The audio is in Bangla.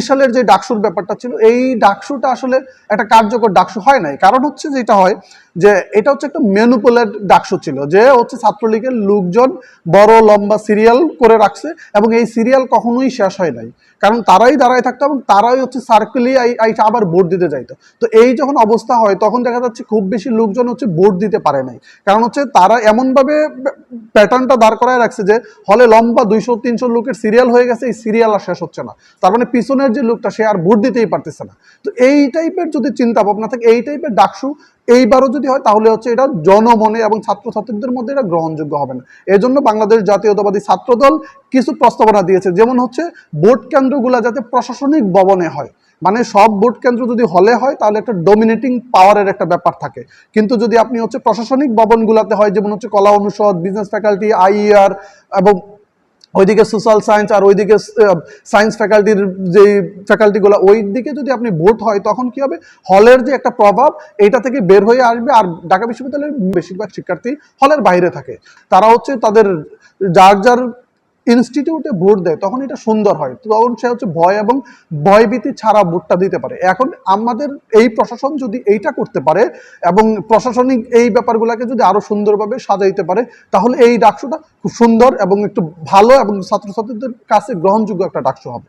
সালের যে ডাকসুর ব্যাপারটা ছিল, এই ডাকসুটা আসলে একটা কার্যকর ডাকসু হয় নাই। কারণ হচ্ছে যেটা হয় যে এটা হচ্ছে একটা ম্যানিপুলেট ডাকসু ছিল, যে হচ্ছে ছাত্রলীগের লোকজন বড় লম্বা সিরিয়াল করে রাখছে এবং এই সিরিয়াল কখনোই শেষ হয় নাই, কারণ তারাই দাঁড়ায় থাকতো এবং তারাই হচ্ছে সার্কেলি আবার ভোট দিতে যাইতো। তো এই যখন অবস্থা হয় তখন দেখা যাচ্ছে খুব বেশি লোকজন হচ্ছে ভোট দিতে পারে নাই, কারণ হচ্ছে তারা এমনভাবে প্যাটার্নটা দাঁড় করায় রাখছে যে হলে লম্বা 200-300 লোকের সিরিয়াল হয়ে গেছে, এই সিরিয়াল আর শেষ হচ্ছে না, তার মানে পিছনের যে লোকটা সে আর ভোট দিতেই পারতেছে না। তো এই টাইপের যদি চিন্তা ভাবনা থাকে, এই টাইপের ডাকসু এইবারও যদি হয় তাহলে হচ্ছে এটা জনমনে এবং ছাত্রছাত্রীদের মধ্যে এটা গ্রহণযোগ্য হবে না। এই জন্য বাংলাদেশ জাতীয়তাবাদী ছাত্রদল কিছু প্রস্তাবনা দিয়েছে, যেমন হচ্ছে ভোট কেন্দ্রগুলো যাতে প্রশাসনিক ভবনে হয়, মানে সব ভোট কেন্দ্র যদি হলে হয় তাহলে একটা ডমিনেটিং পাওয়ারের একটা ব্যাপার থাকে, কিন্তু যদি আপনি হচ্ছে প্রশাসনিক ভবনগুলোতে হয়, যেমন হচ্ছে কলা অনুষদ, বিজনেস ফ্যাকাল্টি, আইইআর এবং ওইদিকে সোশ্যাল সায়েন্স আর ওইদিকে সায়েন্স ফ্যাকাল্টির যে ফ্যাকাল্টিগুলো, ওই দিকে যদি আপনি ভোট হয় তখন কি হবে, হলের যে একটা প্রভাব এইটা থেকে বের হয়ে আসবে। আর ঢাকা বিশ্ববিদ্যালয়ের বেশিরভাগ শিক্ষার্থী হলের বাইরে থাকে, তারা হচ্ছে তাদের যার যার ইনস্টিটিউটে ভোট দেয়, তখন এটা সুন্দর হয়, তখন সে হচ্ছে ভয় এবং ভয়ভীতি ছাড়া ভোটটা দিতে পারে। এখন আমাদের এই প্রশাসন যদি এইটা করতে পারে এবং প্রশাসনিক এই ব্যাপারগুলোকে যদি আরো সুন্দরভাবে সাজাইতে পারে, তাহলে এই ডাকসুটা খুব সুন্দর এবং একটু ভালো এবং ছাত্রছাত্রীদের কাছে গ্রহণযোগ্য একটা ডাকসু হবে।